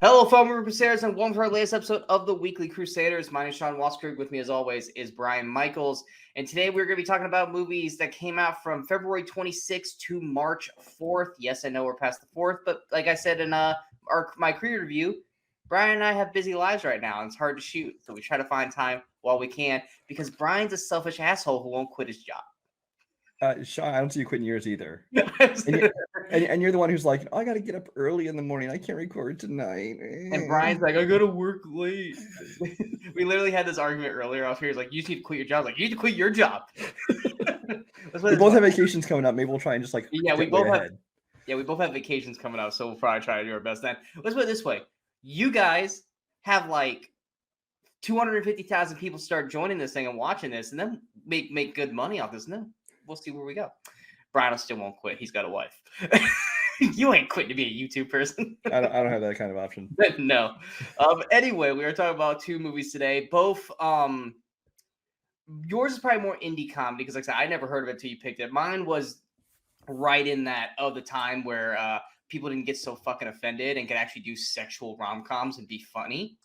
Hello, fellow Movie Crusaders, and welcome to our latest episode of the Weekly Crusaders. My name is Sean Waskrug. With me, as always, is Brian Michaels. And today we're going to be talking about movies that came out from February 26th to March 4th. Yes, I know we're past the 4th, but like I said in my career review, Brian and I have busy lives right now, and it's hard to shoot. So we try to find time while we can, because Brian's a selfish asshole who won't quit his job. Sean, I don't see you quitting yours either. and you're the one who's like, oh, I got to get up early in the morning. I can't record tonight. And Brian's like, I got to work late. We literally had this argument earlier off here. He's like, you just need to quit your job. I was like, you need to quit your job. We both have vacations coming up. Maybe we'll try and just like we both have vacations coming up, so we'll probably try to do our best then. Let's put it this way. You guys have like 250,000 people start joining this thing and watching this, and then make good money off this. And then we'll see where we go. Brian still won't quit. He's got a wife. You ain't quitting to be a YouTube person. I don't have that kind of option. No. Anyway, we are talking about two movies today. Both. Yours is probably more indie comedy because, like I said, I never heard of it until you picked it. Mine was right in that of the time where people didn't get so fucking offended and could actually do sexual rom-coms and be funny.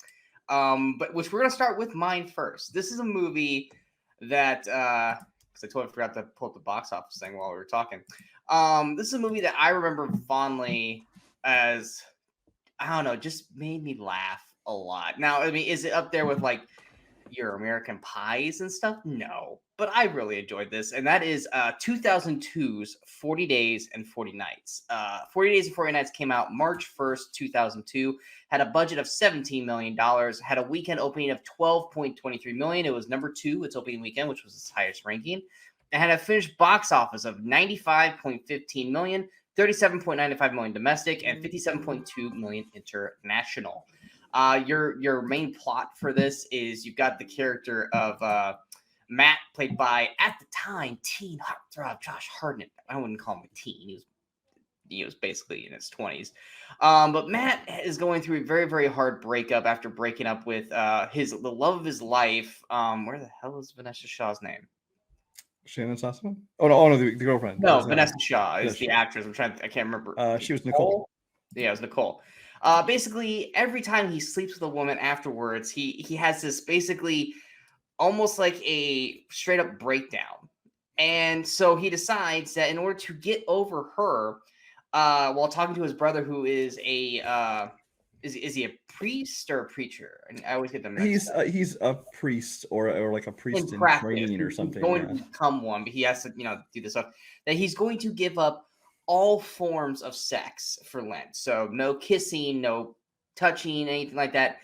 But which we're gonna start with mine first. This is a movie that because I totally forgot to pull up the box office thing while we were talking. This is a movie that I remember fondly as, I don't know, just made me laugh a lot. Now, I mean, is it up there with like your American Pies and stuff? No, but I really enjoyed this, and that is 2002's 40 Days and 40 Nights. 40 Days and 40 Nights came out March 1st, 2002, had a budget of $17 million, had a weekend opening of $12.23 million. It was number 2, its opening weekend, which was its highest ranking. It had a finished box office of $95.15 million, $37.95 million domestic, and $57.2 million international. Your main plot for this is you've got the character of Matt, played by, at the time, teen heartthrob Josh Hartnett. I wouldn't call him a teen. He was basically in his 20s. But Matt is going through a very, very hard breakup after breaking up with the love of his life. Where the hell is Vanessa Shaw's name? Shannon Sossaman? Oh no, the girlfriend. No, Vanessa Shaw is the actress. I can't remember. She was Nicole. Yeah, it was Nicole. Basically, every time he sleeps with a woman afterwards, he has this basically almost like a straight up breakdown. And so he decides that in order to get over her, while talking to his brother, who is a is he a priest or a preacher? And I always get them mixed up. He's a priest or like a priest in training or something. He's going to become one, but he has to do this stuff. That he's going to give up all forms of sex for Lent. So no kissing, no touching, anything like that.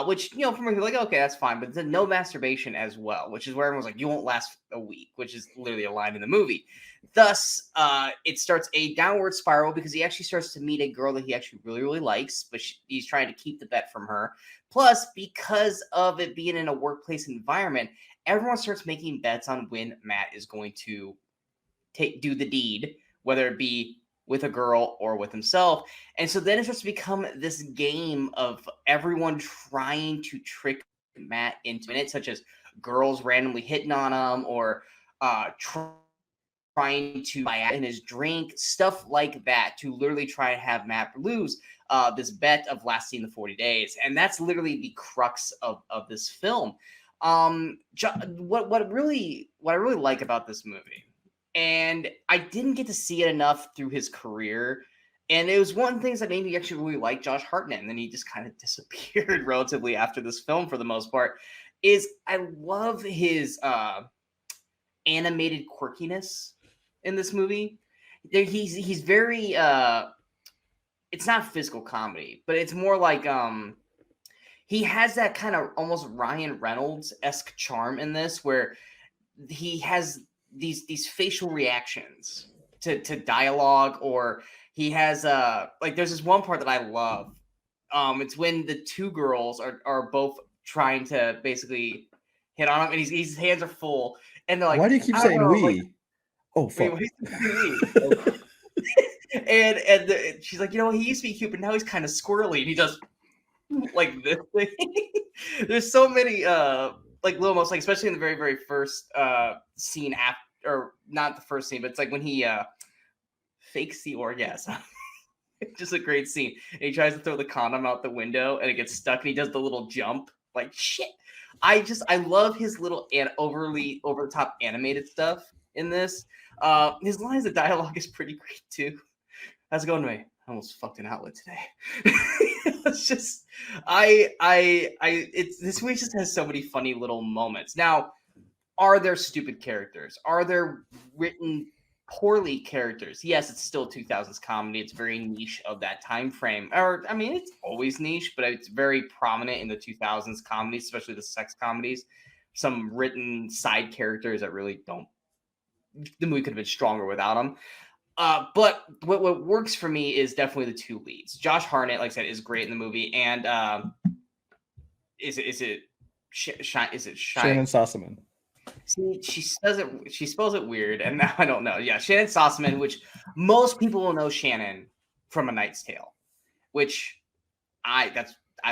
Which, for me, like, okay, that's fine. But then no masturbation as well, which is where everyone's like, you won't last a week, which is literally a line in the movie. Thus, it starts a downward spiral because he actually starts to meet a girl that he actually really, really likes, but he's trying to keep the bet from her. Plus, because of it being in a workplace environment, everyone starts making bets on when Matt is going to do the deed, whether it be with a girl or with himself. And so then it starts to become this game of everyone trying to trick Matt into it, such as girls randomly hitting on him or trying to buy in his drink, stuff like that, to literally try and have Matt lose this bet of lasting the 40 days. And that's literally the crux of this film. What I really like about this movie, and I didn't get to see it enough through his career, and it was one of the things that made me actually really like Josh Hartnett, and then he just kind of disappeared relatively after this film for the most part, is I love his animated quirkiness in this movie. He's very it's not physical comedy, but it's more like he has that kind of almost Ryan Reynolds-esque charm in this, where he has these facial reactions to dialogue, or he has like there's this one part that I love. It's when the two girls are both trying to basically hit on him, and his hands are full, and they're like, why do you keep saying we? Like, oh, fuck. and she's like, he used to be cute, but now he's kind of squirrely, and he does like this thing. There's so many like little moments, like especially in the very, very first scene after, or not the first scene, but it's like when he fakes the orgasm. Just a great scene. And he tries to throw the condom out the window and it gets stuck and he does the little jump. Like, shit. I love his little overly over the top animated stuff in this. His lines of dialogue is pretty great too. How's it going to me? I almost fucked an outlet today. It's just this movie just has so many funny little moments. Now, are there stupid characters? Are there written poorly characters? Yes, it's still 2000s comedy. It's very niche of that time frame. Or I mean, it's always niche, but it's very prominent in the 2000s comedies, especially the sex comedies. Some written side characters that really don't. The movie could have been stronger without them. But what works for me is definitely the two leads. Josh Hartnett, like I said, is great in the movie, and is it Shannon Sossamon? See, she spells it weird, and now I don't know. Yeah, Shannon Sossamon, which most people will know Shannon from A Knight's Tale, which I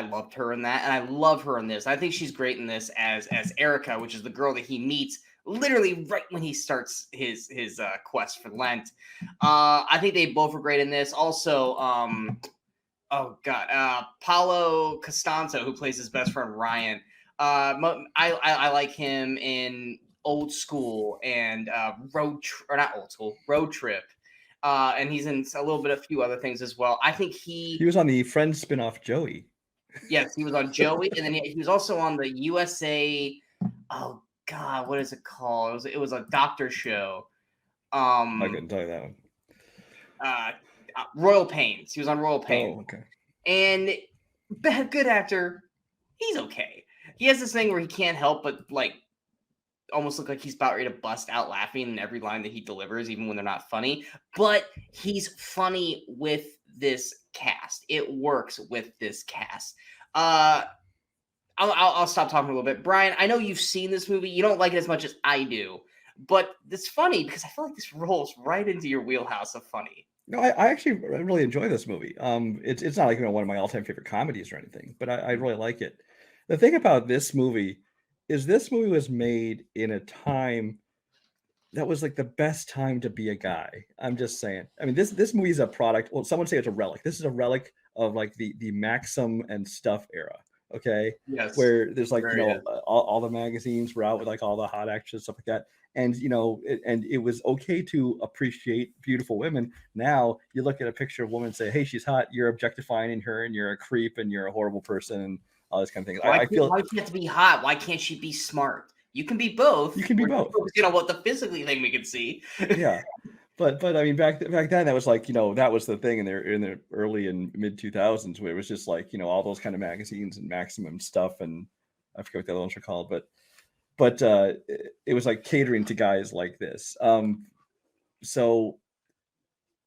loved her in that, and I love her in this. I think she's great in this as Erica, which is the girl that he meets literally right when he starts his quest for Lent. I think they both were great in this. Also, Paulo Costanzo, who plays his best friend Ryan. I like him in Old School and Road Trip. And he's in a little bit of a few other things as well. I think he was on the Friends spinoff Joey. Yes, he was on Joey, and then he was also on the USA. Oh God, what is it called? It was a doctor show. I couldn't tell you that one. Royal Pains. He was on Royal Pains. Oh, okay. And good actor. He's okay. He has this thing where he can't help but like almost look like he's about ready to bust out laughing in every line that he delivers, even when they're not funny. But he's funny with this cast. It works with this cast. I'll stop talking a little bit. Brian, I know you've seen this movie. You don't like it as much as I do, but it's funny because I feel like this rolls right into your wheelhouse of funny. No, I actually really enjoy this movie. It's not like one of my all-time favorite comedies or anything, but I really like it. The thing about this movie is this movie was made in a time that was like the best time to be a guy. I'm just saying. I mean, this movie is a product. Well, someone say it's a relic. This is a relic of like the Maxim and Stuff era. Okay. Yes. Where there's like, all the magazines were out with like all the hot action stuff like that. And, and it was okay to appreciate beautiful women. Now you look at a picture of a woman and say, hey, she's hot. You're objectifying her and you're a creep and you're a horrible person and all this kind of thing. Why does she have to be hot? Why can't she be smart? You can be both. You can be both. Focusing on what the physically thing we can see. Yeah. But I mean, back then that was like, that was the thing in the early and mid 2000s where it was just like, all those kind of magazines and Maximum stuff. And I forget what the other ones are called, but it was like catering to guys like this. So,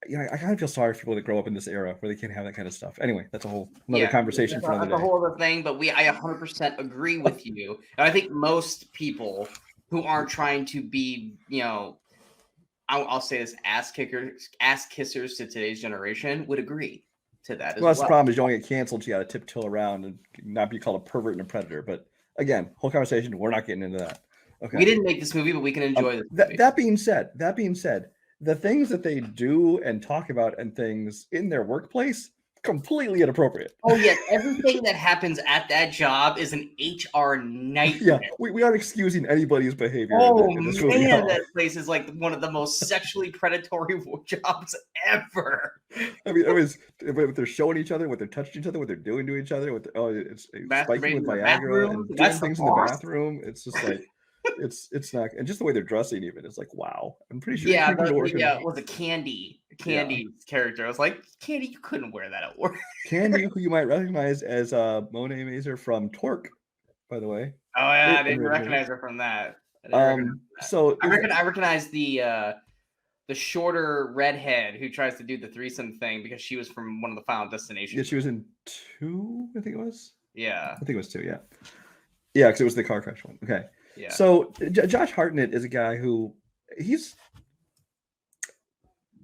I kind of feel sorry for people that grow up in this era where they can't have that kind of stuff. Anyway, that's another conversation for another day. That's a whole other thing, but I 100% agree with you. And I think most people who aren't trying to be, I'll say this, ass kissers to today's generation would agree to that. Well, that's the problem is you don't get canceled. So you got to tiptoe around and not be called a pervert and a predator. But again, whole conversation. We're not getting into that. Okay. We didn't make this movie, but we can enjoy this movie. That being said, the things that they do and talk about and things in their workplace, completely inappropriate. Oh yeah, everything that happens at that job is an HR nightmare. Yeah, we aren't excusing anybody's behavior. Oh man, that place is like one of the most sexually predatory jobs ever. I mean, what they're showing each other, what they're touching each other, what they're doing to each other, it's spiking with Viagra and doing things in the bathroom. It's just like. It's not, and just the way they're dressing, even it's like, wow. I'm pretty sure. Yeah, it was a Candy's character. I was like, Candy, you couldn't wear that at work. Candy, who you might recognize as Monet Mazer from Torque, by the way. Oh yeah, I didn't recognize her from that. So I recognize the shorter redhead who tries to do the threesome thing because she was from one of the Final Destinations. Yeah, she was in 2, I think it was. Yeah, I think it was 2. Yeah, because it was the car crash one. Okay. Yeah. So Josh Hartnett is a guy who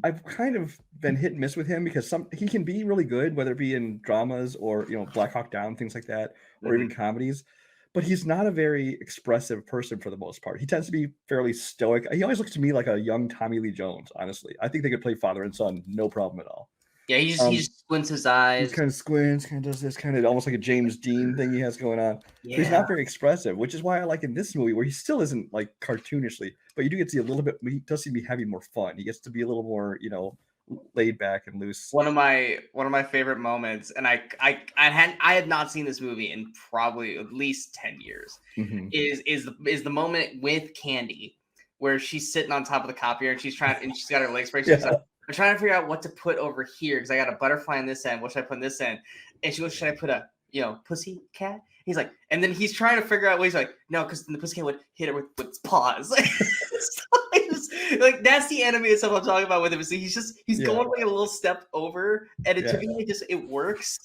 I've kind of been hit and miss with him because he can be really good, whether it be in dramas or Black Hawk Down, things like that, or even comedies. But he's not a very expressive person for the most part. He tends to be fairly stoic. He always looks to me like a young Tommy Lee Jones. Honestly, I think they could play father and son, no problem at all. Yeah, he just squints his eyes. He kind of squints, kind of does this kind of almost like a James Dean thing he has going on. Yeah. But he's not very expressive, which is why I like in this movie where he still isn't like cartoonishly, but you do get to see a little bit. He does seem to be having more fun. He gets to be a little more, laid back and loose. One of my favorite moments, and I had not seen this movie in probably at least 10 years, is the moment with Candy where she's sitting on top of the copier and she's got her legs spread. She's like, I'm trying to figure out what to put over here because I got a butterfly in this end. What should I put in this end? And she goes, should I put a pussy cat? He's like, and then he's trying to figure out ways like, no, because the pussycat would hit her with its paws. Like that's the animated stuff I'm talking about with him. So he's going like a little step over, and to me it works.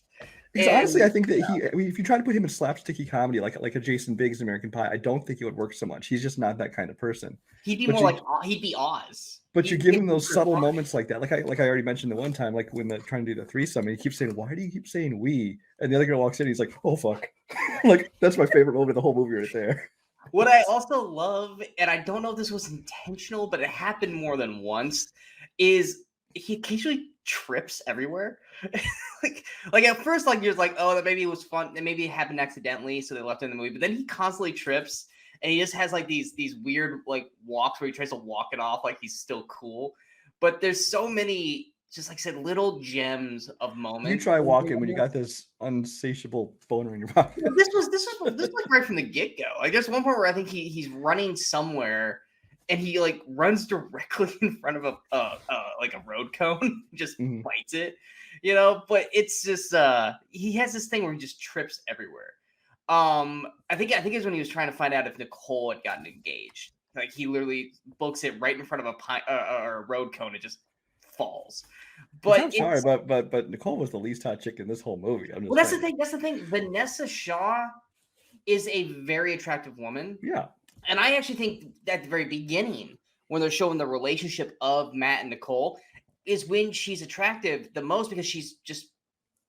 Because honestly, I think that if you try to put him in slapsticky comedy like a Jason Biggs in American Pie, I don't think it would work so much. He's just not that kind of person. He'd be more like he'd be Oz. But you give him those subtle moments like that. Like I already mentioned the one time, like when they're trying to do the threesome, and he keeps saying, "Why do you keep saying we?" And the other girl walks in, and he's like, "Oh fuck!" Like that's my favorite moment of the whole movie right there. What I also love, and I don't know if this was intentional, but it happened more than once, is he occasionally trips everywhere. like at first, like you're like, oh, that maybe it was fun, and maybe it happened accidentally, so they left it in the movie. But then he constantly trips, and he just has like these weird like walks where he tries to walk it off like he's still cool. But there's so many, just like I said, little gems of moments. You try walking when you got this unsatiable boner in your pocket. This was like right from the get go. Like there's one point where I think he's running somewhere, and he like runs directly in front of a road cone, just bites it, But it's just he has this thing where he just trips everywhere. I think it's when he was trying to find out if Nicole had gotten engaged. Like he literally books it right in front of a road cone. It just falls. But I'm sorry, but Nicole was the least hot chick in this whole movie. That's the thing. That's the thing. Vanessa Shaw is a very attractive woman. Yeah. And I actually think at the very beginning, when they're showing the relationship of Matt and Nicole, is when she's attractive the most because she's just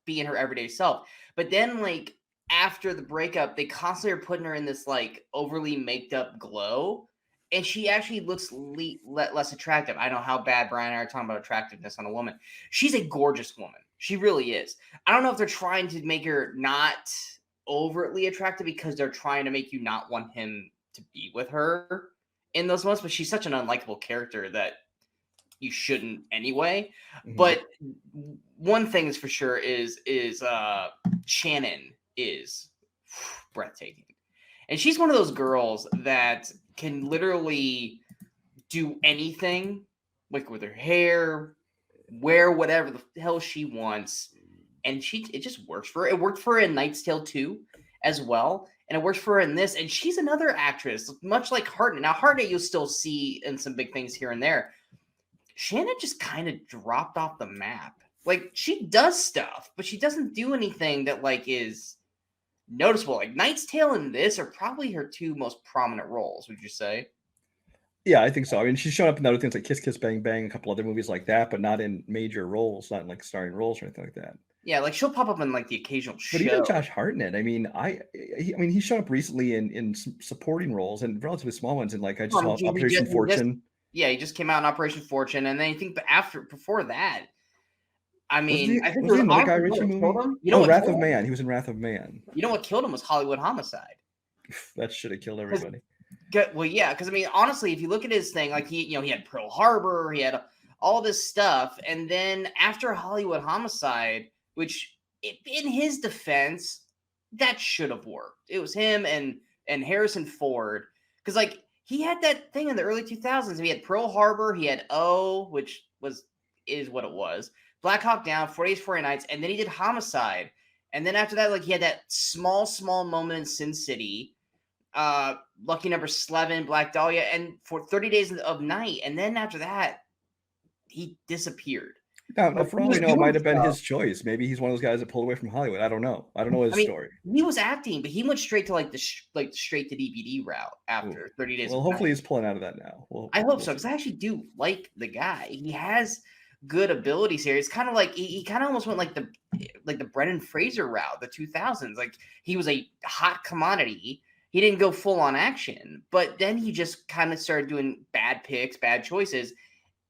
being her everyday self. But then, like, after the breakup, they constantly are putting her in this, like, overly made up glow. And she actually looks less attractive. I know how bad Brian and I are talking about attractiveness on a woman. She's a gorgeous woman. She really is. I don't know if they're trying to make her not overtly attractive because they're trying to make you not want him to be with her in those moments, but she's such an unlikable character that you shouldn't anyway. But one thing is for sure is Shannon is breathtaking. And she's one of those girls that can literally do anything, like with her hair, wear whatever the hell she wants, and it just works for her. It worked for her in Knight's Tale 2 as well, and it works for her in this. And she's another actress, much like Hartnett. Now, Hartnett you'll still see in some big things here and there. Shannon just kind of dropped off the map. Like, she does stuff, but she doesn't do anything that, like, is noticeable. Like, Knight's Tale and this are probably her two most prominent roles, would you say? Yeah, I think so. I mean, she's shown up in other things like Kiss Kiss Bang Bang, a couple other movies like that, but not in major roles, not in like starring roles or anything like that. Yeah, like she'll pop up in like the occasional show. But even Josh Hartnett, I mean, he's shown up recently in supporting roles and relatively small ones. And like I just saw Operation Fortune. He just came out in Operation Fortune, and then I think before that, I mean, I think was he in the Guy Ritchie movie? Wrath of Man. He was in Wrath of Man. You know what killed him was Hollywood Homicide. That should have killed everybody. Well, yeah, because I mean, honestly, if you look at his thing, like he had Pearl Harbor, he had all this stuff, and then after Hollywood Homicide, which in his defense, that should have worked. It was him and Harrison Ford, because like he had that thing in the early 2000s. He had Pearl Harbor, he had which is what it was, Black Hawk Down, 40 Days, 40 Nights, and then he did Homicide, and then after that, like he had that small moment in Sin City. Lucky Number 11, Black Dahlia, and for 30 Days of Night. And then after that, he disappeared. Now, for all we know, it might have been his choice. Maybe he's one of those guys that pulled away from Hollywood. I don't know. I don't know his story. He was acting, but he went straight to like the straight to DVD route after 30 Days. Well, hopefully he's pulling out of that now. I hope so, because I actually do like the guy. He has good abilities here. It's kind of like he kind of almost went like the Brendan Fraser route, the 2000s. Like he was a hot commodity. He didn't go full on action, but then he just kind of started doing bad picks, bad choices.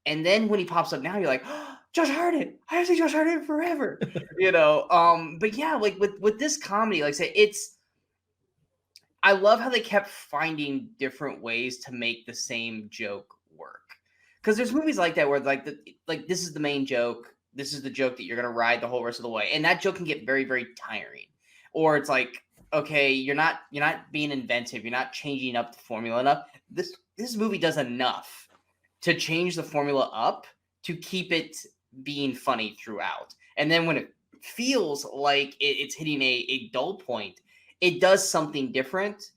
And then when he pops up now, you're like, oh, Josh Hartnett. I haven't seen Josh Hartnett forever. But yeah, like with this comedy, like I say, I love how they kept finding different ways to make the same joke work. Because there's movies like that where like this is the main joke. This is the joke that you're gonna ride the whole rest of the way, and that joke can get very, very tiring. Or it's like, okay, you're not being inventive. You're not changing up the formula enough. This movie does enough to change the formula up to keep it being funny throughout. And then when it feels like it's hitting a dull point, it does something different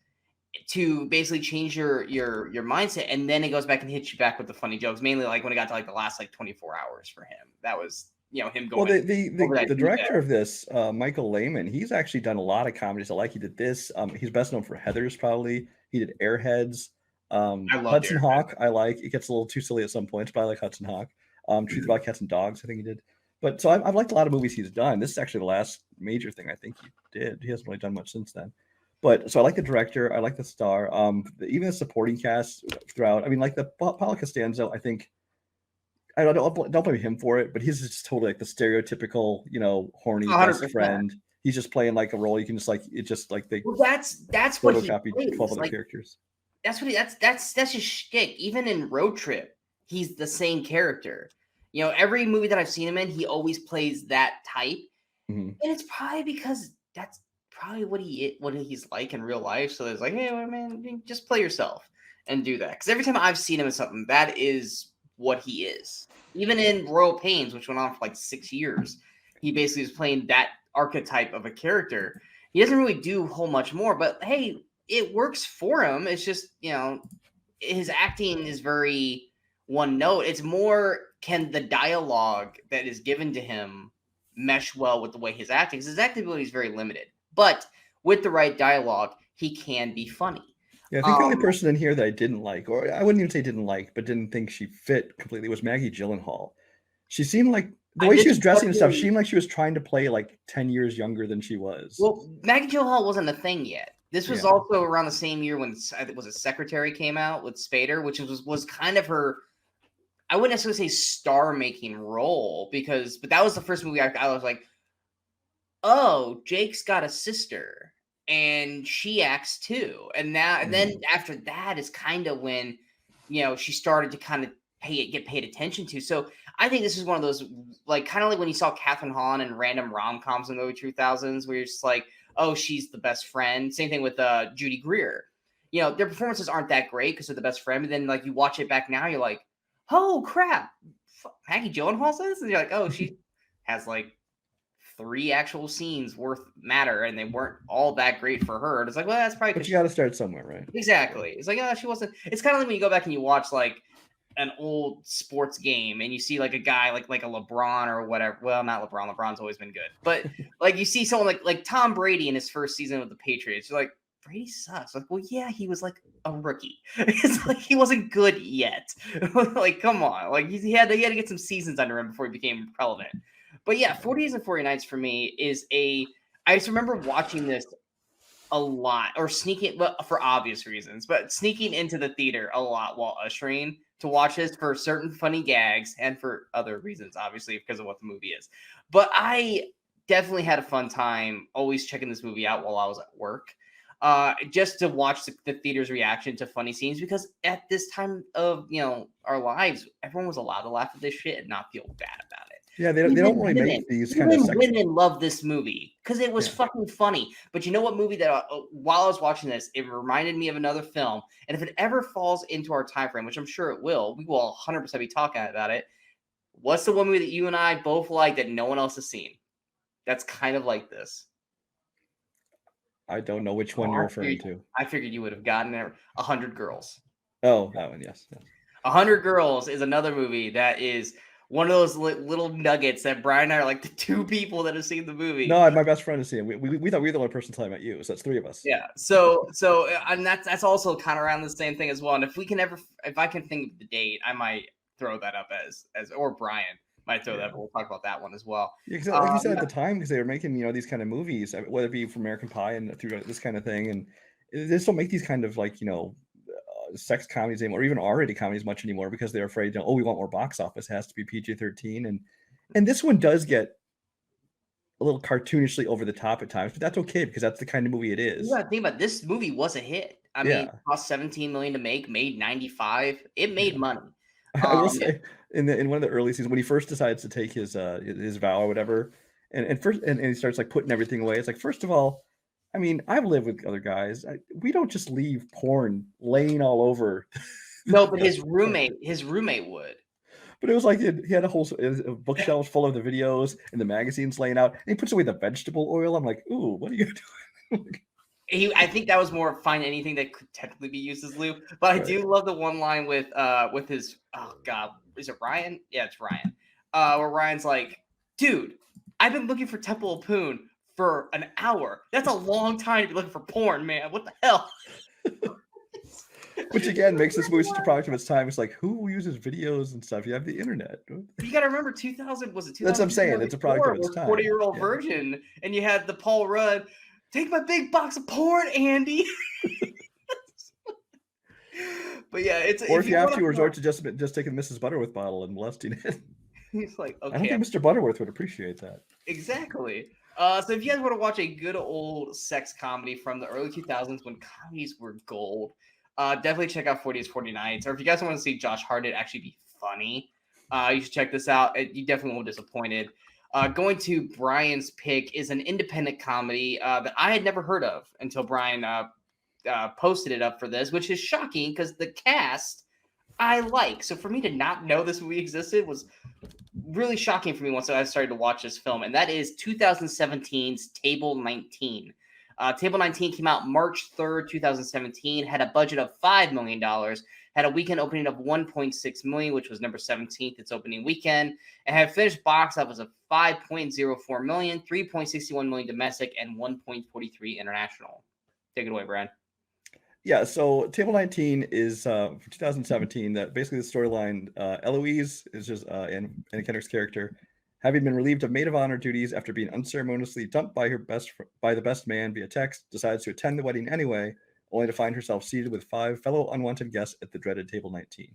to basically change your mindset, and then it goes back and hits you back with the funny jokes. Mainly like when it got to like the last like 24 hours for him. That was him going. Well, the director of this, Michael Lehman, he's actually done a lot of comedies. He did this. He's best known for Heathers, probably. He did Airheads. I love Hudson Hawk. I like. It gets a little too silly at some points, but I like Hudson Hawk. Truth About Cats and Dogs, I think he did. But so I've liked a lot of movies he's done. This is actually the last major thing I think he did. He hasn't really done much since then. But so I like the director. I like the star. Even the supporting cast throughout. I mean, like the Paulo Costanzo, I think. I don't blame him for it, but he's just totally like the stereotypical, horny 100%. best friend. He's just playing like a role. You can just like it's just like they. Well, that's what he plays. 12 other characters. That's his shtick. Even in Road Trip, he's the same character. Every movie that I've seen him in, he always plays that type, and it's probably because that's probably what he's like in real life. So it's like, hey, man, just play yourself and do that. Because every time I've seen him in something, that is what he is. Even in Royal Pains, which went on for like 6 years, he basically is playing that archetype of a character. He doesn't really do a whole much more, but hey, it works for him. It's just, his acting is very one note. It's more, can the dialogue that is given to him mesh well with the way his acting? Because his acting ability is very limited. But with the right dialogue, he can be funny. Yeah, I think the only person in here that I didn't like, or I wouldn't even say didn't like, but didn't think she fit completely, was Maggie Gyllenhaal. She seemed like, the way she was dressing and stuff, she seemed like she was trying to play like 10 years younger than she was. Well, Maggie Gyllenhaal wasn't a thing yet. This was also around the same year when Secretary came out with Spader, which was kind of her, I wouldn't necessarily say star-making role, but that was the first movie I was like, oh, Jake's got a sister, and she acts too. And then after that is kind of when, she started to kind of get paid attention to. So I think this is one of those, like, kind of like when you saw Catherine Hahn in random rom-coms in the early 2000s, where you're just like, oh, she's the best friend. Same thing with Judy Greer. Their performances aren't that great because they're the best friend, but then like you watch it back now, you're like, oh crap, Maggie Gyllenhaal says, and you're like, oh, she has like 3 actual scenes worth matter, and they weren't all that great for her. And it's like, well, that's probably. But you got to start somewhere, right? Exactly. It's like, oh, she wasn't. It's kind of like when you go back and you watch like an old sports game, and you see like a guy like a LeBron or whatever. Well, not LeBron. LeBron's always been good, but like you see someone like Tom Brady in his first season with the Patriots. You're like, Brady sucks. Like, well, yeah, he was like a rookie. It's like he wasn't good yet. Like, come on. Like he had to get some seasons under him before he became relevant. But yeah, 40 Days and 40 Nights for me is I just remember watching this a lot, or sneaking, well, for obvious reasons, but sneaking into the theater a lot while ushering to watch this for certain funny gags and for other reasons, obviously, because of what the movie is. But I definitely had a fun time always checking this movie out while I was at work. Just to watch the theater's reaction to funny scenes, because at this time of our lives, everyone was allowed to laugh at this shit and not feel bad about it. Yeah, they don't really make these kind of. Women love this movie because it was fucking funny. But you know what movie that while I was watching this, it reminded me of another film. And if it ever falls into our time frame, which I'm sure it will, we will 100% be talking about it. What's the one movie that you and I both like that no one else has seen? That's kind of like this. I don't know which one you're referring to. I figured you would have gotten there. 100 Girls. Oh, that one, yes. 100 Girls is another movie that is one of those little nuggets that Brian and I are like the 2 people that have seen the movie. No, my best friend has seen it. We thought we were the only person telling about you, so that's 3 of us. Yeah. So and that's also kind of around the same thing as well. And if I can think of the date, I might throw that up as or Brian might throw that, but we'll talk about that one as well. Yeah, because like you said at the time, because they were making these kind of movies, whether it be from American Pie and through this kind of thing, and they just don't make these kind of like sex comedies anymore, or even R-rated comedies much anymore, because they're afraid we want more box office. It has to be PG-13, and And this one does get a little cartoonishly over the top at times, but that's okay because that's the kind of movie it is. You gotta think about it, this movie was a hit. I mean, Yeah. cost 17 million to make, made 95. It made Yeah. money. I will say in one of the early seasons when he first decides to take his vow or whatever, and he starts like putting everything away. It's like, first of all, I mean, I've lived with other guys. We don't just leave porn laying all over. No, but his roommate would. But it was like he had a bookshelf full of the videos and the magazines laying out, and he puts away the vegetable oil. I'm like, ooh, what are you doing? I think that was more find anything that could technically be used as lube. But I do love the one line with his, oh god, is it Ryan? Yeah, it's Ryan. Where Ryan's like, dude, I've been looking for Temple of Poon for an hour. That's a long time to be looking for porn, man. What the hell? Which again makes this movie such a product of its time. It's like, who uses videos and stuff? You have the internet. You got to remember, 2000 was it? 2000? That's what I'm saying. It's a product of its time. 40-year-old virgin, and you had the Paul Rudd. Take my big box of porn, Andy. But yeah, it's or if you have to resort to just taking Mrs. Butterworth bottle and molesting it. He's like, okay. I don't think Mr. Butterworth would appreciate that. Exactly. So if you guys want to watch a good old sex comedy from the early 2000s when comedies were gold, definitely check out 40s 49s. Or if you guys want to see Josh Hartnett actually be funny, you should check this out. You definitely won't be disappointed. Going to Brian's pick is an independent comedy that I had never heard of until Brian posted it up for this, which is shocking because the cast I like. So for me to not know this movie existed was really shocking for me once I started to watch this film, and that is 2017's Table 19. Table 19 came out March 3rd, 2017, had a budget of $5 million, had a weekend opening of 1.6 million, which was number 17th its opening weekend, and had finished box office of 5.04 million, 3.61 million domestic, and 1.43 international. Take it away, Brad. Yeah, so Table 19 is for 2017. That basically the storyline. Eloise is just Anna Kendrick's character, having been relieved of maid of honor duties after being unceremoniously dumped by the best man via text, decides to attend the wedding anyway, only to find herself seated with 5 fellow unwanted guests at the dreaded Table 19.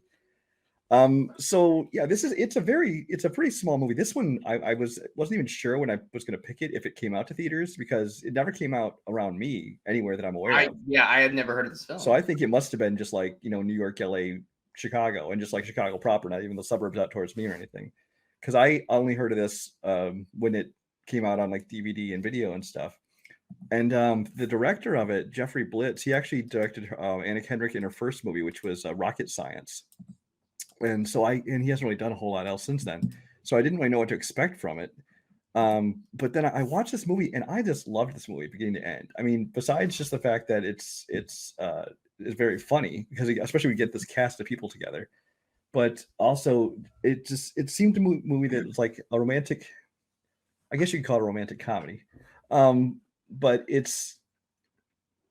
So yeah, it's a pretty small movie. This one I wasn't even sure when I was going to pick it if it came out to theaters because it never came out around me anywhere that I'm aware of. Yeah, I had never heard of this film. So I think it must have been just like, New York, LA, Chicago, and just like Chicago proper, not even the suburbs out towards me or anything. Because I only heard of this when it came out on like DVD and video and stuff. And the director of it, Jeffrey Blitz, he actually directed Anna Kendrick in her first movie, which was Rocket Science. And so he hasn't really done a whole lot else since then. So I didn't really know what to expect from it. But then I watched this movie and I just loved this movie beginning to end. I mean, besides just the fact that it's very funny because especially we get this cast of people together, but also it seemed a movie that was like a romantic, I guess you could call it a romantic comedy. But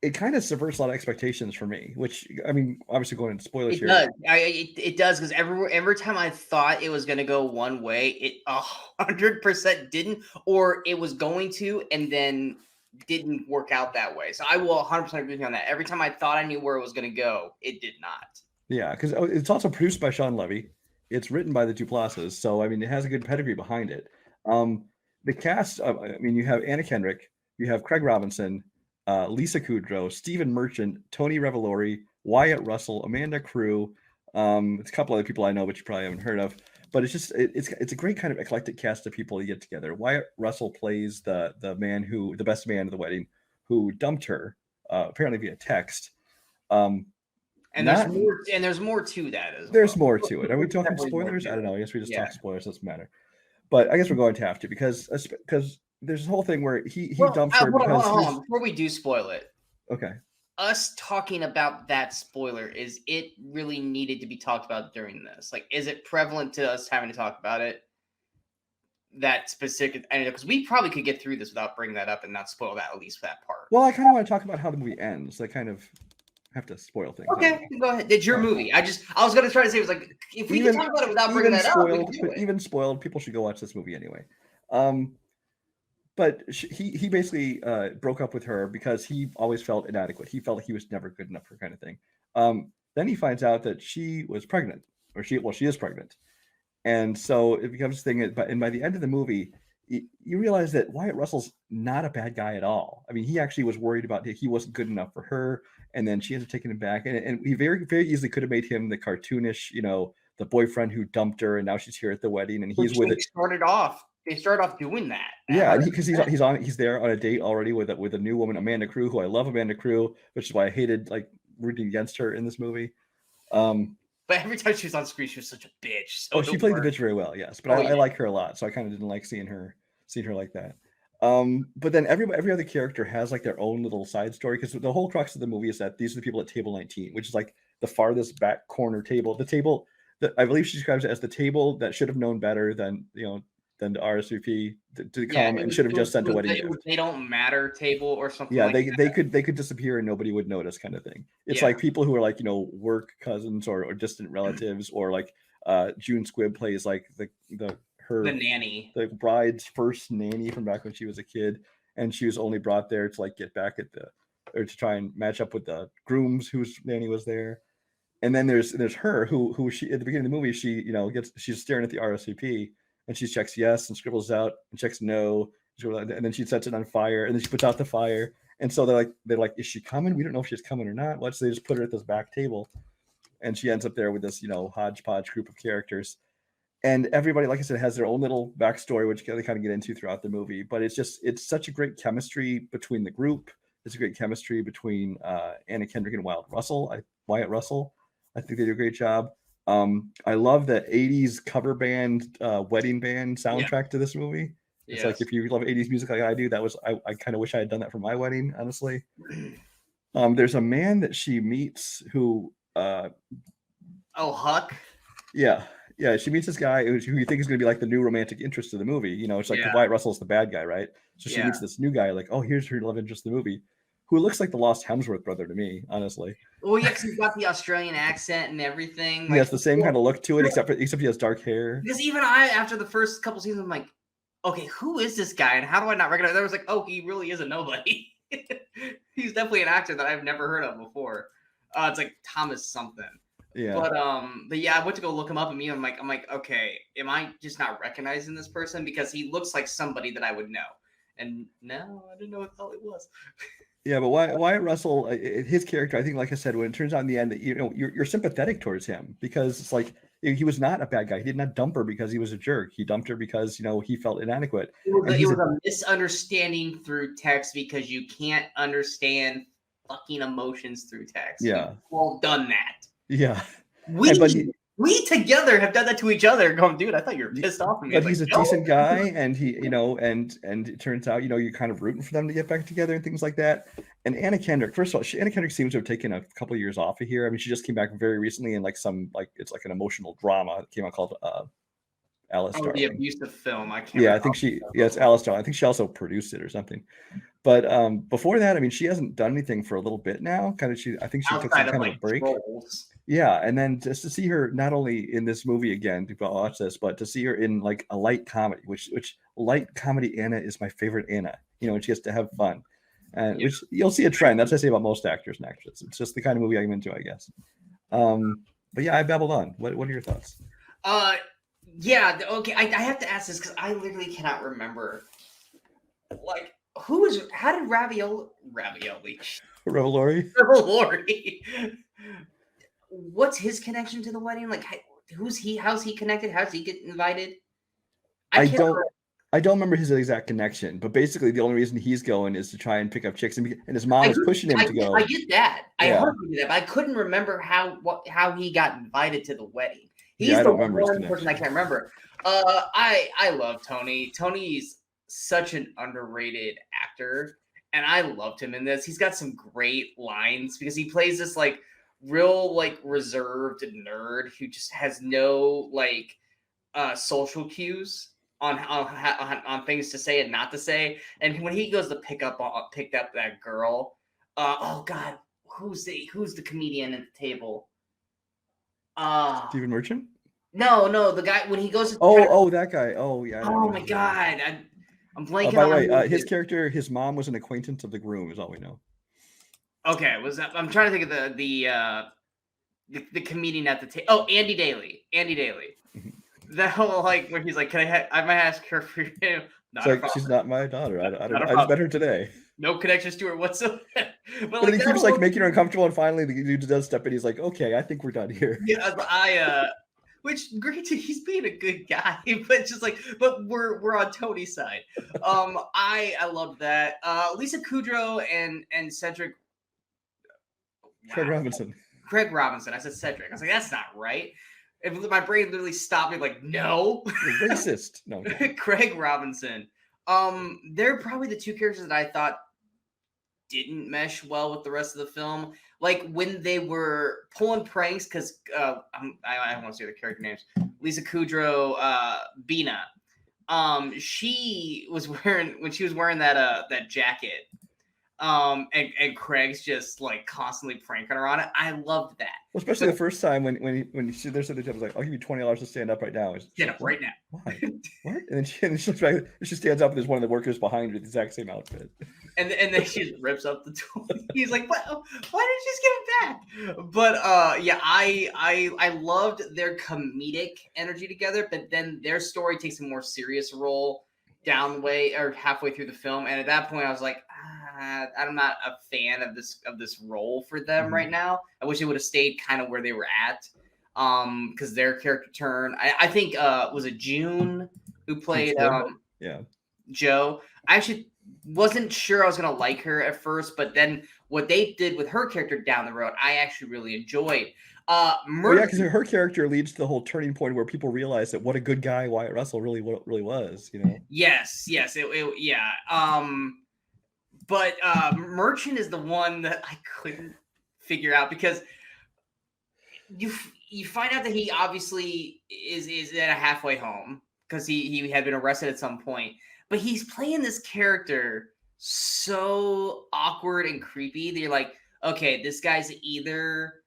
it kind of subverts a lot of expectations for me, which, I mean, obviously going into spoilers here. It does, because every time I thought it was going to go one way, it 100% didn't, or it was going to, and then didn't work out that way. So I will 100% agree with you on that. Every time I thought I knew where it was going to go, it did not. Yeah, because it's also produced by Sean Levy. It's written by the Duplasses, so I mean, it has a good pedigree behind it. The cast, I mean, you have Anna Kendrick, you have Craig Robinson, Lisa Kudrow, Stephen Merchant, Tony Revolori, Wyatt Russell, Amanda Crew. It's a couple other people I know, but you probably haven't heard of. But it's just it's a great kind of eclectic cast of people to get together. Wyatt Russell plays the best man of the wedding, who dumped her apparently via text. And there's more to that as well. There's more to it. Are we talking spoilers? I don't know. I guess we just talk spoilers. Doesn't matter. But I guess we're going to have to because there's this whole thing where he dumps her. Hold on. Before we do spoil it. Okay. Us talking about that spoiler, is it really needed to be talked about during this? Like, is it prevalent to us having to talk about it? That specific, because we probably could get through this without bringing that up and not spoil that, at least for that part. Well, I kind of want to talk about how the movie ends. I kind of have to spoil things. Okay, go ahead. It's your movie. I was going to try to say, it was like, if we can talk about it without bringing that up, we can do it. Even spoiled, people should go watch this movie anyway. But he basically broke up with her because he always felt inadequate. He felt he was never good enough for kind of thing. Then he finds out that she was pregnant, or she is pregnant, And so it becomes a thing. And by the end of the movie, you realize that Wyatt Russell's not a bad guy at all. I mean, he actually was worried about he wasn't good enough for her, and then she ends up taking him back. And he very, very easily could have made him the cartoonish, the boyfriend who dumped her, and now she's here at the wedding, and he's with it. They started off doing that. Yeah, and he's there on a date already with a new woman, Amanda Crew, who I love Amanda Crew, which is why I hated like rooting against her in this movie. But every time she was on screen, she was such a bitch. So she played the bitch very well, yes. But I like her a lot, so I kind of didn't like seeing her like that. But then every other character has like their own little side story, because the whole crux of the movie is that these are the people at table 19, which is like the farthest back corner table. The table that I believe she describes it as the table that should have known better than the RSVP to come and should have just sent a wedding gift. They don't matter table or something. Yeah, they could disappear and nobody would notice, kind of thing. It's like people who are like work cousins or distant relatives, or like June Squibb plays like the nanny, the bride's first nanny from back when she was a kid, and she was only brought there to like get back at or to try and match up with the grooms whose nanny was there. And then there's her who she at the beginning of the movie she's staring at the RSVP. And she checks yes and scribbles out and checks no, and then she sets it on fire, and then she puts out the fire. And so they're like, is she coming? We don't know if she's coming or not. So they just put her at this back table, and she ends up there with this hodgepodge group of characters. And everybody, like I said, has their own little backstory, which they kind of get into throughout the movie. But it's such a great chemistry between the group. It's a great chemistry between Anna Kendrick and Wyatt Russell. I think they do a great job. I love the 80s cover band, wedding band soundtrack to this movie. It's like, if you love 80s music like I do, I kind of wish I had done that for my wedding, honestly. There's a man that she meets who Huck. Yeah, she meets this guy who you think is going to be like the new romantic interest of the movie. It's like Wyatt Russell's the bad guy, right? So she meets this new guy, like, oh, here's her love interest of the movie, who looks like the lost Hemsworth brother to me, honestly. Well, yeah, because he's got the Australian accent and everything. He has the same kind of look to it, except he has dark hair. Because even I, after the first couple seasons, I'm like, okay, who is this guy, and how do I not recognize? I was like, oh, he really is a nobody. He's definitely an actor that I've never heard of before. It's like Thomas something. Yeah. But yeah, I went to go look him up, and I'm like, okay, am I just not recognizing this person because he looks like somebody that I would know? And no, I didn't know what the hell it was. Yeah, but Wyatt Russell, his character, I think, like I said, when it turns out in the end that you're sympathetic towards him, because it's like he was not a bad guy. He did not dump her because he was a jerk. He dumped her because he felt inadequate. It was a misunderstanding through text, because you can't understand fucking emotions through text. Yeah, we've all done that. Yeah, we together have done that to each other. Going, dude, I thought you were pissed off at me. But he's a decent guy, and he, and it turns out, you're kind of rooting for them to get back together and things like that. And Anna Kendrick, first of all, Anna Kendrick seems to have taken a couple of years off of here. I mean, she just came back very recently in like it's like an emotional drama that came out called Alice Darling. The abusive film. I can't. Yeah, I think it's Alice Darling. I think she also produced it or something. But before that, I mean, she hasn't done anything for a little bit now. I think she took some kind of a break. Trolls. Yeah, and then just to see her not only in this movie again, to watch this, but to see her in like a light comedy, which light comedy Anna is my favorite Anna. And she gets to have fun, and which you'll see a trend. That's what I say about most actors and actresses. It's just the kind of movie I'm into, I guess. But yeah, I babbled on. What are your thoughts? Yeah, okay. I have to ask this because I literally cannot remember. Like, how did Ravioli? What's his connection to the wedding? Like, who's he? How's he connected? How's he get invited? I don't remember his exact connection, but basically the only reason he's going is to try and pick up chicks, and his mom is pushing him to go. I get that. I heard him do that, but I couldn't remember how he got invited to the wedding. He's the one person I can't remember. I love Tony. Tony's such an underrated actor, and I loved him in this. He's got some great lines because he plays this like real like reserved nerd who just has no like social cues on things to say and not to say. And when he goes to pick up that girl, oh god, who's the comedian at the table? Stephen Merchant? No, the guy when he goes to that guy. Oh yeah. Oh my god, I'm blanking. By the way, his character, his mom was an acquaintance of the groom, is all we know. Okay, I'm trying to think of the comedian at the table. Oh, Andy Daly. That whole like when he's like, "Can I might ask her for your name?" It's Not a like, problem. she's not my daughter. I Not don't a know. I just problem. met her today. No connections to her whatsoever. But But then like he that keeps like whole making her uncomfortable, and finally the dude does step in. He's like, okay, I think we're done here. yeah, which great he's being a good guy, but just like but we're on Tony's side. I loved that. Lisa Kudrow and Cedric. Craig Wow, Robinson. Craig Robinson. I said Cedric. I was like, that's not right. My brain literally stopped me. Like, no, You're racist. No. Craig Robinson. They're probably the two characters that I thought didn't mesh well with the rest of the film. Like when they were pulling pranks, because I don't want to say the character names. Lisa Kudrow, Bina. She was wearing when she was wearing that jacket. And Craig's just like constantly pranking her on it. I loved that. Well, especially the first time when she there's something was like, I'll give you $20 to stand up right now. Stand up right now. Why? What? And then she looks back. She stands up, and there's one of the workers behind her with the exact same outfit. And then she just rips up the tool. He's like, "What? Why did you just give it back?" But yeah, I loved their comedic energy together. But then their story takes a more serious role down the way or halfway through the film. And at that point, I was like, I'm not a fan of this role for them right now. I wish they would have stayed kind of where they were at. Because their character turn, I think was it June who played yeah Joe. I actually wasn't sure I was gonna like her at first, but then what they did with her character down the road, I actually really enjoyed. yeah, because her character leads to the whole turning point where people realize that what a good guy Wyatt Russell really was, you know. Yes, yeah. But Merchant is the one that I couldn't figure out because you find out that he obviously is at a halfway home because he had been arrested at some point, but he's playing this character so awkward and creepy that you're like, okay, this guy's either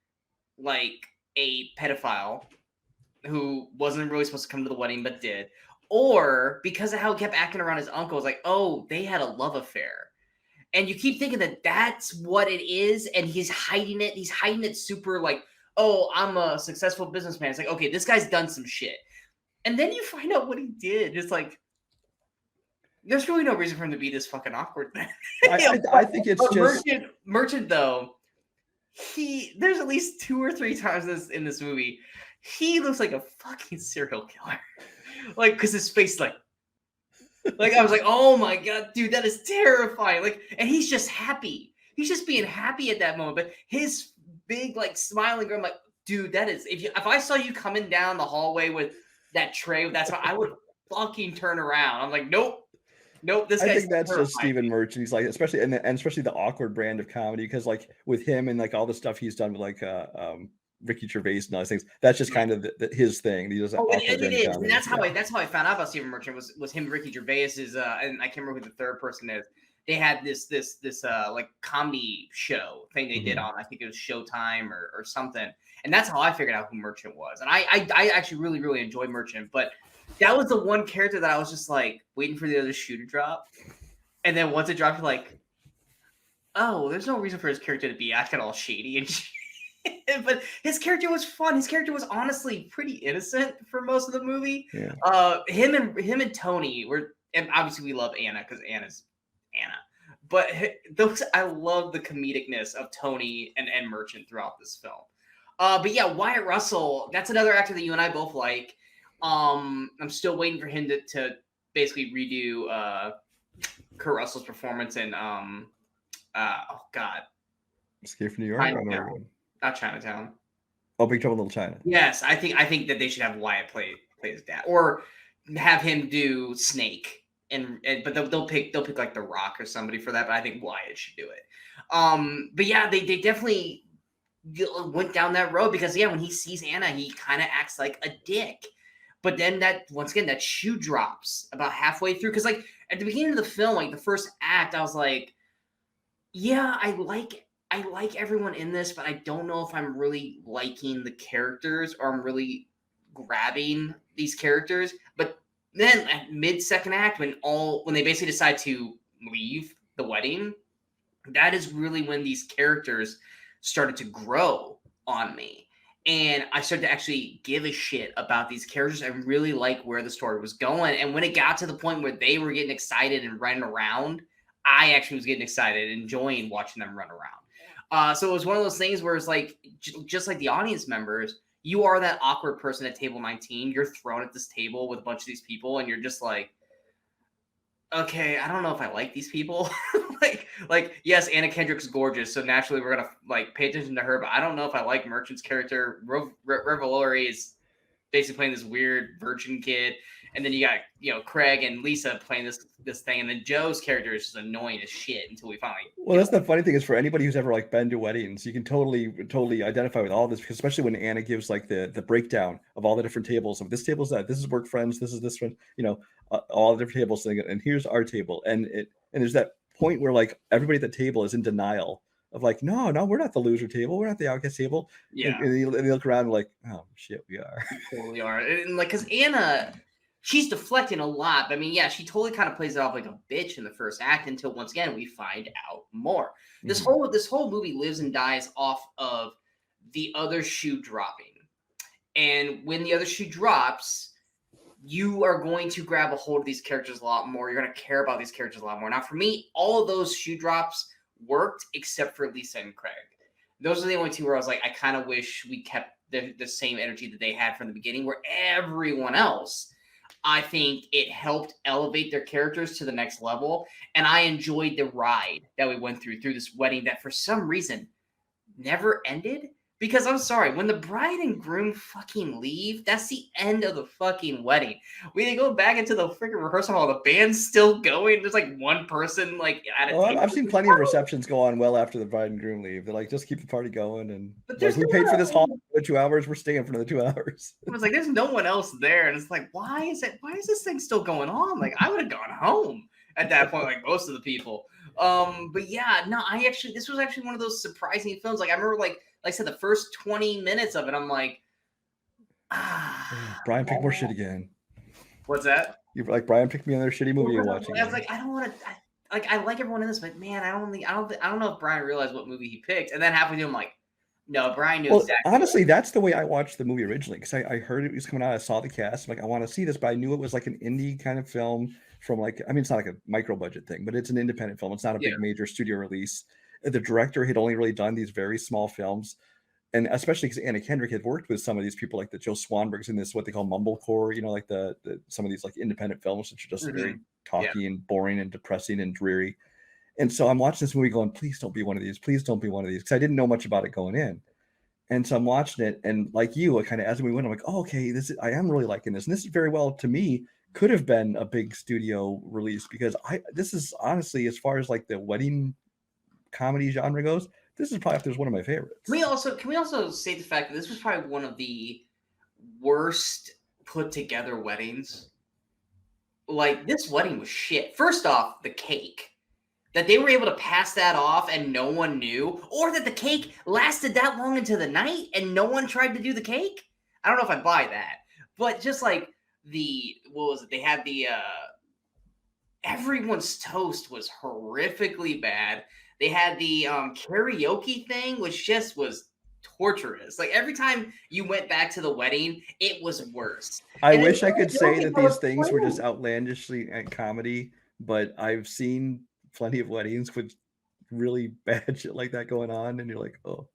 like a pedophile who wasn't really supposed to come to the wedding but did, or because of how he kept acting around his uncle, it's like, oh, they had a love affair. And you keep thinking that that's what it is, and he's hiding it. He's hiding it super like, oh, I'm a successful businessman. It's like, okay, this guy's done some shit. And then you find out what he did. It's like, there's really no reason for him to be this fucking awkward. I think it's just Merchant though. There's at least 2 or 3 times in this movie, he looks like a fucking serial killer. Like, because his face like I was like, oh my god, dude, that is terrifying. Like, and he's just happy. He's just being happy at that moment. But his big, like, smiling girl, I'm like, dude, that is if I saw you coming down the hallway with that tray, that's how I would fucking turn around. I'm like, nope. This guy's I think that's just Stephen Merchant. He's like, especially and especially the awkward brand of comedy, because like with him and like all the stuff he's done with like Ricky Gervais and all those things, that's just kind of his thing. He does it is, and that's how I found out about Stephen Merchant was him. Ricky Gervais's and I can't remember who the third person is. They had this like comedy show thing they did on, I think it was Showtime or something, and that's how I figured out who Merchant was. And I actually really enjoyed Merchant, but that was the one character that I was just like waiting for the other shoe to drop, and then once it dropped, you're like, oh, there's no reason for his character to be acting all shady and shit. But his character was fun. His character was honestly pretty innocent for most of the movie. Yeah. Him and Tony were, and obviously we love Anna because Anna's Anna. But I love the comedicness of Tony and Merchant throughout this film. But yeah, Wyatt Russell, that's another actor that you and I both like. I'm still waiting for him to basically redo Kurt Russell's performance in oh god, Escape from New York. Not Chinatown. Oh, Big Trouble in Little China. Yes, I think that they should have Wyatt play his dad, or have him do Snake, but they'll pick like The Rock or somebody for that. But I think Wyatt should do it. But yeah, they definitely went down that road because when he sees Anna, he kind of acts like a dick. But then that shoe drops about halfway through, because like at the beginning of the film, like the first act, I was like, yeah, I like everyone in this, but I don't know if I'm really liking the characters or I'm really grabbing these characters. But then at mid-second act, when they basically decide to leave the wedding, that is really when these characters started to grow on me. And I started to actually give a shit about these characters and really like where the story was going. And when it got to the point where they were getting excited and running around, I actually was getting excited, enjoying watching them run around. So it was one of those things where it's like, just like the audience members, you are that awkward person at table 19. You're thrown at this table with a bunch of these people, and you're just like, okay, I don't know if I like these people. like, yes, Anna Kendrick's gorgeous, so naturally we're gonna like pay attention to her. But I don't know if I like Merchant's character. Revelori is basically playing this weird virgin kid, and then you got Craig and Lisa playing this thing, and then Joe's character is just annoying as shit until we finally. Well, that's the funny thing is for anybody who's ever like been to weddings, you can totally identify with all this, because especially when Anna gives like the breakdown of all the different tables of this table's that, this is work friends, this is this one, all the different tables thing, and here's our table, and there's that point where like everybody at the table is in denial of like, no, we're not the loser table, we're not the outcast table. Yeah, and they look around and like, oh shit, we are. We totally are. And like, because Anna, she's deflecting a lot. But I mean, yeah, she totally kind of plays it off like a bitch in the first act until once again we find out more. This whole movie lives and dies off of the other shoe dropping. And when the other shoe drops, you are going to grab a hold of these characters a lot more. You're going to care about these characters a lot more. Now, for me, all of those shoe drops worked except for Lisa and Craig. Those are the only two where I was like, I kind of wish we kept the same energy that they had from the beginning, where everyone else, I think it helped elevate their characters to the next level. And I enjoyed the ride that we went through this wedding that for some reason never ended. Because I'm sorry, when the bride and groom fucking leave, that's the end of the fucking wedding. When they go back into the freaking rehearsal hall, the band's still going. There's like one person like at a table. I've seen plenty of receptions go on well after the bride and groom leave. They're like, just keep the party going, and like, we paid for this hall for 2 hours. We're staying for another 2 hours. It was like there's no one else there, and it's like, why is this thing still going on? Like, I would have gone home at that point, like most of the people. But yeah, no, this was actually one of those surprising films. Like I remember like I said, the first 20 minutes of it, I'm like, Brian picked more shit again. What's that? You're like, Brian picked me another shitty movie you're watching. I was like, I don't want to. I like everyone in this, but man, I don't know if Brian realized what movie he picked. And then halfway through, I'm like, no, Brian knew exactly. Honestly, that's the way I watched the movie originally, because I heard it was coming out. I saw the cast. I'm like, I want to see this, but I knew it was like an indie kind of film from like, I mean, it's not like a micro budget thing, but it's an independent film. It's not a big major studio release. The director had only really done these very small films. And especially because Anna Kendrick had worked with some of these people, like the Joe Swanbergs in this, what they call mumblecore, like the some of these like independent films, which are just very talky and boring and depressing and dreary. And so I'm watching this movie going, please don't be one of these. Please don't be one of these. Because I didn't know much about it going in. And so I'm watching it. And like you, I kind of, as we went, I'm like, oh, okay, I am really liking this. And this is very well, to me, could have been a big studio release, because this is honestly, as far as like the wedding comedy genre goes, this is probably up there as one of my favorites. Can we also say the fact that this was probably one of the worst put together weddings? Like, this wedding was shit. First off, the cake. That they were able to pass that off and no one knew, or that the cake lasted that long into the night and no one tried to do the cake. I don't know if I buy that. But just like they had everyone's toast was horrifically bad. They had the karaoke thing, which just was torturous. Like every time you went back to the wedding, it was worse. I wish I could say that these things were just outlandishly comedy, but I've seen plenty of weddings with really bad shit like that going on, and you're like, oh.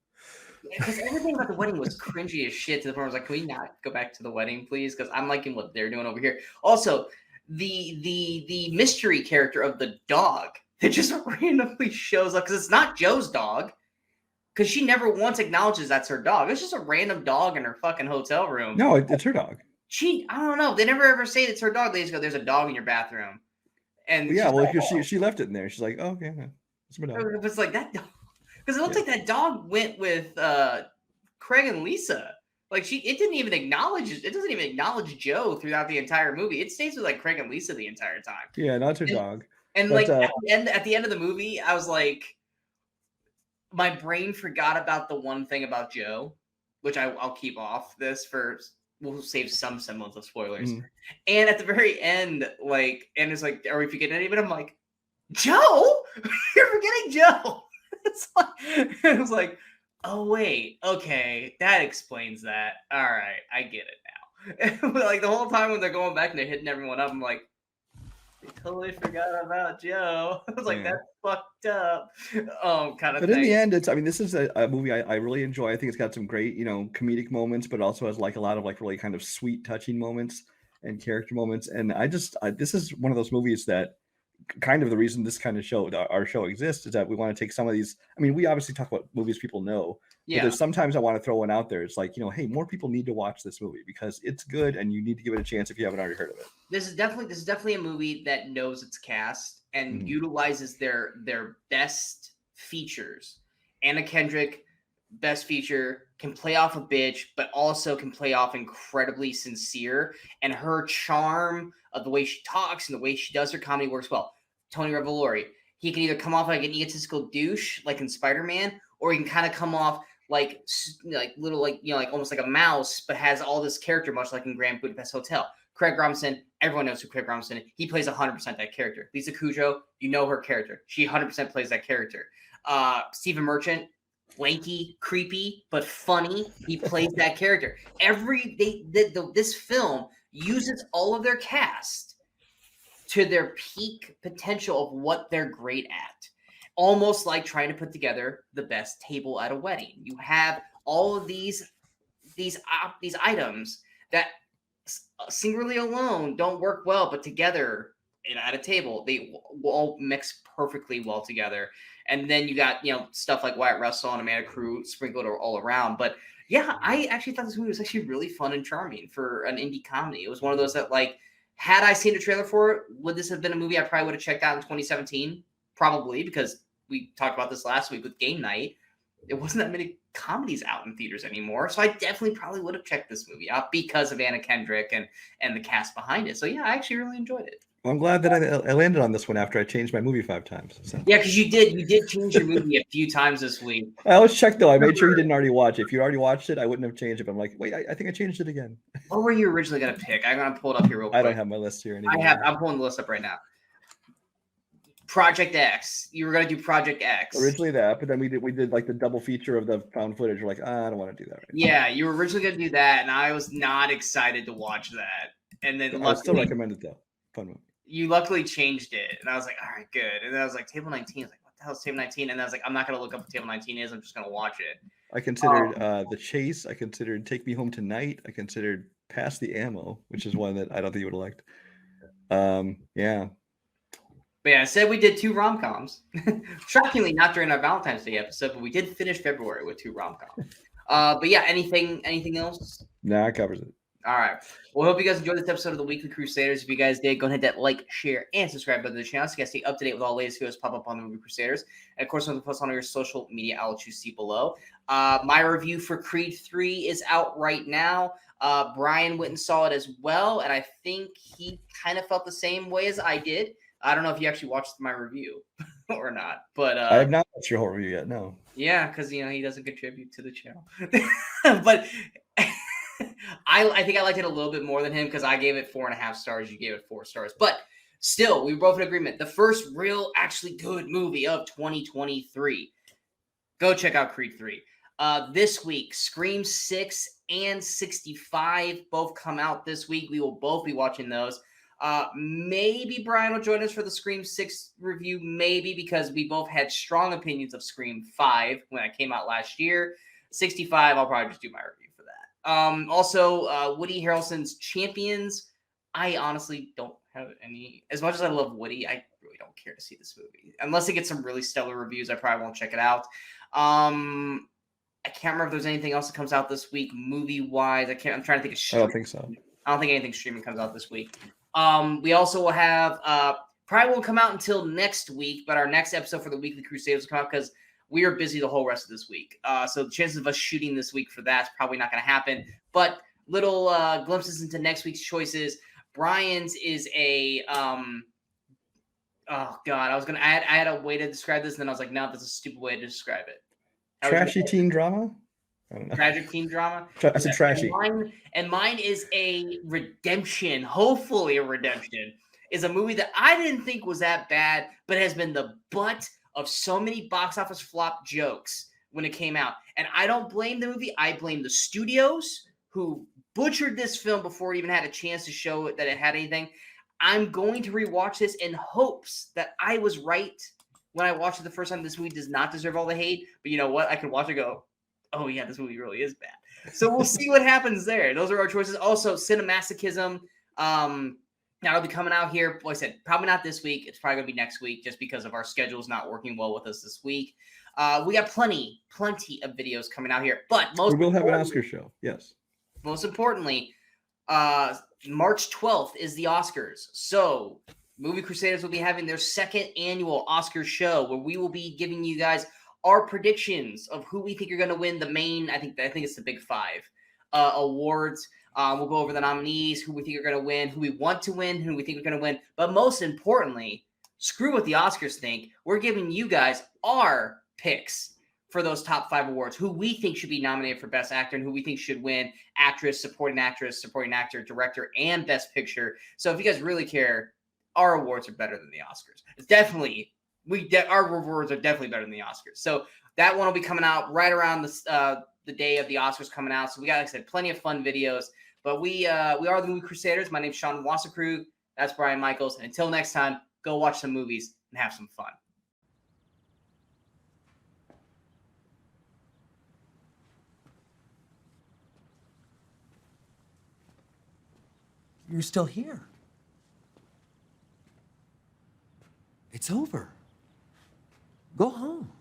Because everything about the wedding was cringy as shit, to the point I was like, can we not go back to the wedding, please? Because I'm liking what they're doing over here. Also, the mystery character of the dog that just randomly shows up, because it's not Joe's dog, because she never once acknowledges that's her dog. It's just a random dog in her fucking hotel room. No, it's her dog. I don't know. They never ever say it's her dog. They just go, there's a dog in your bathroom. And yeah, well, because she left it in there. She's like, oh, okay, it's my dog. It's like that dog. Because it looked like that dog went with Craig and Lisa. Like it doesn't even acknowledge Joe throughout the entire movie. It stays with like Craig and Lisa the entire time. Yeah, not her dog. And but, like at the end of the movie, I was like, my brain forgot about the one thing about Joe, which I'll keep off this for. We'll save some semblance of spoilers. And at the very end, like, and it's like, are we forgetting any of it? I'm like, Joe, you're forgetting Joe. It was like, Oh wait, okay, that explains that. All right, I get it now. Like the whole time when they're going back and they're hitting everyone up, I'm like, they totally forgot about Joe. I was like, Yeah. that's fucked up. Kind of But in thing. the end, I mean, this is a movie I really enjoy. I think it's got some great, comedic moments, but also has like a lot of like really kind of sweet, touching moments and character moments. And this is one of those movies that kind of the reason this kind of show, our show exists, is that we want to take some of these. I mean, we obviously talk about movies people know, but Yeah, there's sometimes I want to throw one out there. It's like, hey, more people need to watch this movie because it's good and you need to give it a chance if you haven't already heard of it. this is definitely a movie that knows its cast and Mhm. utilizes their best features. Anna Kendrick, best feature, can play off a bitch, but also can play off incredibly sincere. And her charm of the way she talks and the way she does her comedy works well. Tony Revolori, he can either come off like an egotistical douche, like in Spider-Man, or he can kind of come off like little like almost like a mouse, but has all this character, much like in Grand Budapest Hotel. Craig Robinson, everyone knows who Craig Robinson is. He plays 100% that character. Lisa Kudrow, you know her character. She 100% plays that character. Stephen Merchant, lanky, creepy, but funny. He plays that character. This film uses all of their cast to their peak potential of what they're great at. Almost like trying to put together the best table at a wedding. You have all of these items that singularly alone don't work well, but together at a table they will all mix perfectly well together. And then you got stuff like Wyatt Russell and Amanda Crew sprinkled all around. But yeah, I actually thought this movie was actually really fun and charming for an indie comedy. It was one of those that, like, had I seen a trailer for it, would this have been a movie I probably would have checked out in 2017? Probably, because we talked about this last week with Game Night. It wasn't that many comedies out in theaters anymore. So I definitely probably would have checked this movie out because of Anna Kendrick and the cast behind it. So yeah, I actually really enjoyed it. Well, I'm glad that I landed on this one after I changed my movie 5 times. So. Yeah, because you did change your movie a few times this week. I always checked though. I made sure you didn't already watch it. If you already watched it, I wouldn't have changed it. But I'm like, wait, I think I changed it again. What were you originally gonna pick? I'm gonna pull it up here real quick. I don't have my list here anymore. I'm pulling the list up right now. Project X. You were gonna do Project X. Originally that, but then we did like the double feature of the found footage. We're like, I don't want to do that right Yeah, now. You were originally gonna do that, and I was not excited to watch that. And then I still recommend it though. Fun movie. You luckily changed it, and I was like, all right, good. And then I was like, Table 19. I was like, what the hell is Table 19? And I was like, I'm not gonna look up what Table 19 is. I'm just gonna watch it. I considered The Chase. I considered Take Me Home Tonight. I considered Pass the Ammo, which is one that I don't think you would have liked. Yeah. But yeah, I said we did 2 rom-coms. Shockingly, not during our Valentine's Day episode, but we did finish February with 2 rom-coms. But yeah, anything else? Nah, it covers it. All right. Well, I hope you guys enjoyed this episode of the Weekly Crusaders. If you guys did, go ahead and hit that like, share, and subscribe button to the channel so you guys stay up to date with all the latest videos pop up on the Movie Crusaders. And of course, I'm going to post on your social media outlets you see below. My review for Creed 3 is out right now. Brian went and saw it as well, and I think he kind of felt the same way as I did. I don't know if you actually watched my review or not, but I have not watched your whole review yet. No. Yeah, because he doesn't contribute to the channel. But I think I liked it a little bit more than him because I gave it 4.5 stars. You gave it 4 stars, but still, we were both in agreement. The first real, actually good movie of 2023. Go check out Creed 3. This week, Scream 6 and 65 both come out this week. We will both be watching those. Maybe Brian will join us for the Scream 6 review, maybe, because we both had strong opinions of Scream 5 when it came out last year. 65, I'll probably just do my review for that. Also, Woody Harrelson's Champions. I honestly don't have any. As much as I love Woody, I really don't care to see this movie. Unless it gets some really stellar reviews, I probably won't check it out. I can't remember if there's anything else that comes out this week, movie-wise. I'm trying to think of I don't think so. I don't think anything streaming comes out this week. We also will have probably won't come out until next week, but our next episode for the Weekly Crusaders will come out because we are busy the whole rest of this week. So the chances of us shooting this week for that's probably not going to happen. But little glimpses into next week's choices. Brian's is a oh god, I had a way to describe this, and then I was like, no, that's a stupid way to describe it. Trashy teen drama? I don't know. Tragic teen drama. I said trashy. And mine is a redemption. Hopefully, a redemption is a movie that I didn't think was that bad, but has been the butt of so many box office flop jokes when it came out. And I don't blame the movie. I blame the studios who butchered this film before it even had a chance to show that it had anything. I'm going to rewatch this in hopes that I was right when I watched it the first time. This movie does not deserve all the hate. But you know what? I can watch it and go, oh, yeah, this movie really is bad. So we'll see what happens there. Those are our choices. Also, Cinemasochism. Now it'll be coming out here. Like I said, probably not this week. It's probably going to be next week just because of our schedules not working well with us this week. We got plenty of videos coming out here. But we will have an Oscar show. Yes. Most importantly, March 12th is the Oscars. So Movie Crusaders will be having their second annual Oscar show where we will be giving you guys our predictions of who we think are going to win the main, I think it's the big 5 awards. We'll go over the nominees, who we think are going to win, who we want to win, who we think are going to win. But most importantly, screw what the Oscars think. We're giving you guys our picks for those top 5 awards, who we think should be nominated for Best Actor and who we think should win Actress, Supporting Actor, Director, and Best Picture. So if you guys really care, our awards are better than the Oscars. It's definitely, our awards are definitely better than the Oscars. So that one will be coming out right around the day of the Oscars coming out. So we got, like I said, plenty of fun videos. But we are the Movie Crusaders. My name's Sean Wasserkrug. That's Brian Michaels. And until next time, go watch some movies and have some fun. You're still here. It's over. Go home.